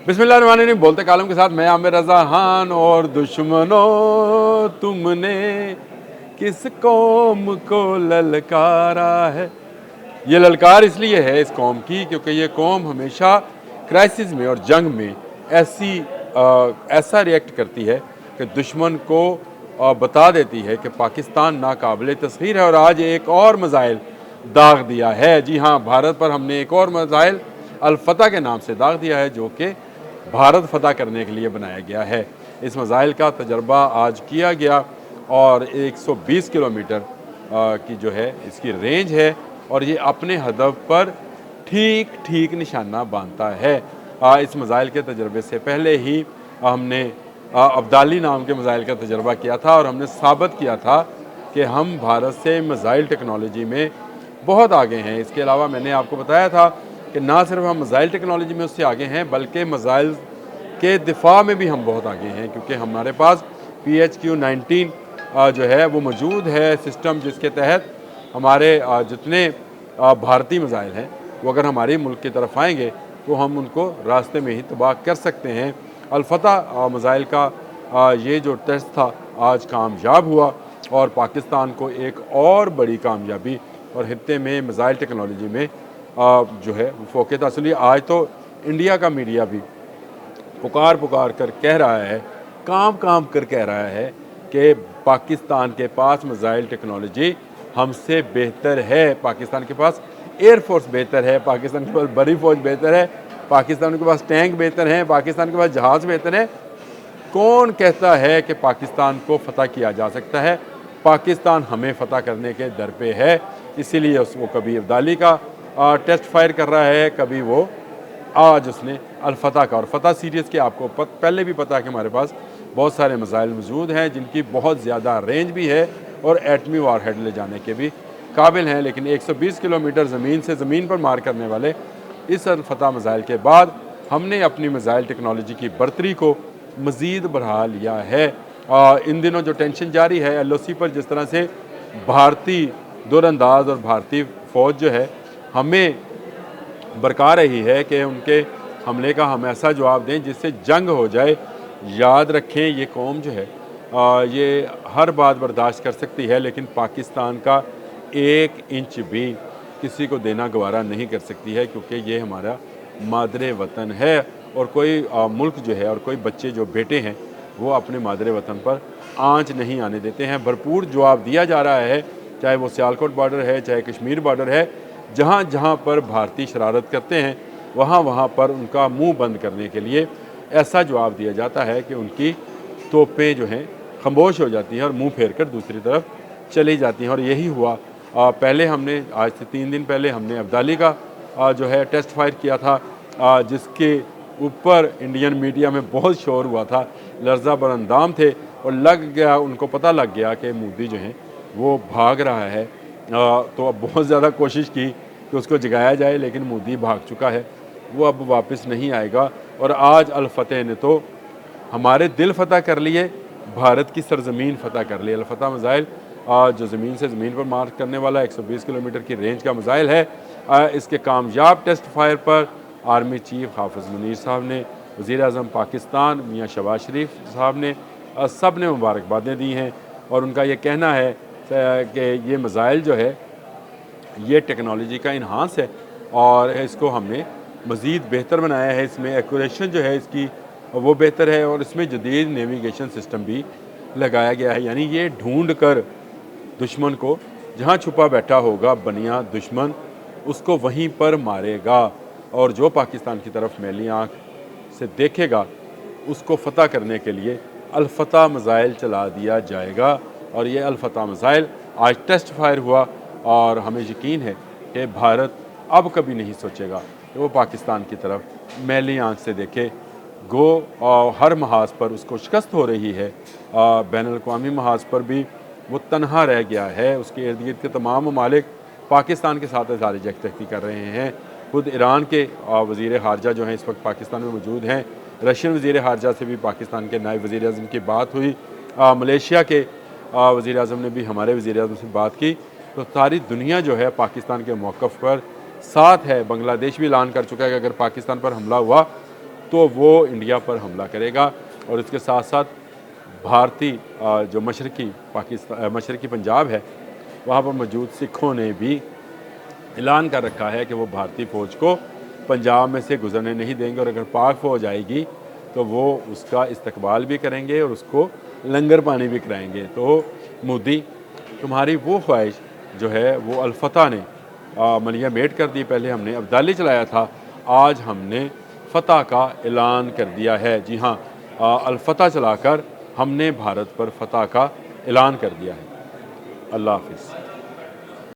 बिस्मिल्लाहिर्रहमानिर्रहीम। बोलते कालम के साथ मैं आमिर रज़ा खान। और दुश्मनों तुमने किस कौम को ललकारा है। ये ललकार इसलिए है इस कौम की क्योंकि ये कौम हमेशा क्राइसिस में और जंग में ऐसा रिएक्ट करती है कि दुश्मन को बता देती है कि पाकिस्तान नाकाबिल तस्खीर है। और आज एक और मिसाइल दाग दिया है। जी हाँ, भारत पर हमने एक और मिसाइल अल-फतह के नाम से दाग दिया है, जो कि भारत फतह करने के लिए बनाया गया है। इस मिसाइल का तजर्बा आज किया गया और 120 किलोमीटर की जो है इसकी रेंज है और ये अपने हदफ पर ठीक ठीक निशाना बांधता है। इस मिसाइल के तजर्बे से पहले ही हमने अब्दाली नाम के मिसाइल का तजर्बा किया था और हमने साबित किया था कि हम भारत से मिसाइल टेक्नोलॉजी में बहुत आगे हैं। इसके अलावा मैंने आपको बताया था कि ना सिर्फ हम मिसाइल टेक्नोलॉजी में उससे आगे हैं बल्कि मिसाइल के दिफा में भी हम बहुत आगे हैं, क्योंकि हमारे पास PHQ-19 जो है वो मौजूद है सिस्टम, जिसके तहत हमारे जितने भारतीय मिसाइल हैं वो अगर हमारे मुल्क की तरफ आएंगे तो हम उनको रास्ते में ही तबाह कर सकते हैं। अल-फतह मिसाइल का ये जो टेस्ट था आज कामयाब हुआ और पाकिस्तान को एक और बड़ी कामयाबी और खित्ते में मिसाइल टेक्नोलॉजी में जो है फोकत हासिल हुई। आज तो इंडिया का मीडिया भी पुकार पुकार कर कह रहा है, काम काम कर कह रहा है कि पाकिस्तान के पास मिसाइल टेक्नोलॉजी हमसे बेहतर है, पाकिस्तान के पास एयरफोर्स बेहतर है, पाकिस्तान के पास बड़ी फौज बेहतर है, पाकिस्तान के पास टैंक बेहतर हैं, पाकिस्तान के पास जहाज़ बेहतर है। कौन कहता है कि पाकिस्तान को फतह किया जा सकता है? पाकिस्तान हमें फतह करने के दर पे है, इसीलिए उसको कभी अब्दाली का टेस्ट फायर कर रहा है, कभी वो आज उसने अल-फतह का। और फतह सीरीज़ के आपको पहले भी पता है कि हमारे पास बहुत सारे मिसाइल मौजूद हैं जिनकी बहुत ज़्यादा रेंज भी है और एटमी वारहेड ले जाने के भी काबिल हैं। लेकिन 120 किलोमीटर ज़मीन से ज़मीन पर मार करने वाले इस अल-फतह मिसाइल के बाद हमने अपनी मिसाइल टेक्नोलॉजी की बर्तरी को मज़ीद बढ़ा लिया है। इन दिनों जो टेंशन जारी है LOC पर, जिस तरह से भारतीय दूरंदाज और भारतीय फ़ौज जो है हमें बरका रही है कि उनके हमले का हम ऐसा जवाब दें जिससे जंग हो जाए। याद रखें, ये कौम जो है ये हर बात बर्दाश्त कर सकती है, लेकिन पाकिस्तान का 1 इंच भी किसी को देना गवारा नहीं कर सकती है, क्योंकि ये हमारा मादरे वतन है। और कोई मुल्क जो है और कोई बच्चे जो बेटे हैं वो अपने मादरे वतन पर आंच नहीं आने देते हैं। भरपूर जवाब दिया जा रहा है, चाहे वो सियालकोट बॉर्डर है, चाहे कश्मीर बॉर्डर है। जहाँ जहाँ पर भारतीय शरारत करते हैं वहाँ वहाँ पर उनका मुंह बंद करने के लिए ऐसा जवाब दिया जाता है कि उनकी तोपें जो हैं खामोश हो जाती हैं और मुंह फेर कर दूसरी तरफ चली जाती हैं। और यही हुआ। पहले हमने आज से 3 दिन पहले हमने अब्दाली का जो है टेस्ट फायर किया था, जिसके ऊपर इंडियन मीडिया में बहुत शोर हुआ था, लर्जा बरंदाम थे और लग गया, उनको पता लग गया कि मोदी जो है वो भाग रहा है। तो अब बहुत ज़्यादा कोशिश की कि उसको जगाया जाए, लेकिन मोदी भाग चुका है, वो अब वापस नहीं आएगा। और आज अल-फतह ने तो हमारे दिल फतह कर लिए, भारत की सरजमीन फतह कर ली। अल-फतह मिसाइल जो ज़मीन से ज़मीन पर मार करने वाला 120 किलोमीटर की रेंज का मिसाइल है, इसके कामयाब टेस्ट फायर पर आर्मी चीफ हाफिज़ मुनीर साहब ने, वज़ीर-ए-आज़म पाकिस्तान मियाँ शहबाज शरीफ साहब ने, सब ने मुबारकबादें दी हैं। और उनका ये कहना है कि ये मिसाइल जो है ये टेक्नोलॉजी का इन्हांस है और इसको हमने मज़ीद बेहतर बनाया है। इसमें एक्यूरेशन जो है इसकी वो बेहतर है और इसमें जदीद नेविगेशन सिस्टम भी लगाया गया है। यानी ये ढूंढ कर दुश्मन को, जहाँ छुपा बैठा होगा बनिया दुश्मन, उसको वहीं पर मारेगा और जो पाकिस्तान की तरफ मैली आँख से देखेगा उसको फतह करने के लिए अल-फतह मिसाइल चला दिया जाएगा। और ये अल-फतह मिसाइल आज टेस्ट फायर हुआ और हमें यकीन है कि भारत अब कभी नहीं सोचेगा कि वो पाकिस्तान की तरफ मैली आँख से देखे। गो हर महाज पर उसको शिकस्त हो रही है, बैनुल-अक़वामी महाज पर भी वो तनहा रह गया है। उसके इर्द गिर्द के तमाम ममालिक पाकिस्तान के साथ इज़हार यकजहती कर रहे हैं। खुद ईरान के वज़ीर ख़ारजा जो हैं इस वक्त पाकिस्तान में मौजूद हैं। रशियन वज़ीर ख़ारजा से भी पाकिस्तान के नायब वज़ीर-ए-आज़म की बात हुई। मलेशिया के वज़ीर-ए-आज़म ने भी हमारे वज़ीर-ए-आज़म से बात की। तो सारी दुनिया जो है पाकिस्तान के मौक़िफ़ पर साथ है। बांग्लादेश भी ऐलान कर चुका है कि अगर पाकिस्तान पर हमला हुआ तो वो इंडिया पर हमला करेगा। और इसके साथ साथ भारतीय जो मशरकी पंजाब है, वहाँ पर मौजूद सिखों ने भी ऐलान कर रखा है कि वो भारतीय फ़ौज को पंजाब में से गुजरने नहीं देंगे, और अगर पाक फ़ौज आएगी तो वो उसका इस्तकबाल भी करेंगे और उसको लंगर पानी भी कराएंगे। तो मोदी, तुम्हारी वो ख्वाहिश जो है वो अलफतह ने मलिया मेट कर दी। पहले हमने अब्दाली चलाया था, आज हमने फ़तह का ऐलान कर दिया है। जी हाँ, अलफतह चलाकर हमने भारत पर फ़तह का ऐलान कर दिया है। अल्लाह हाफ़िज़।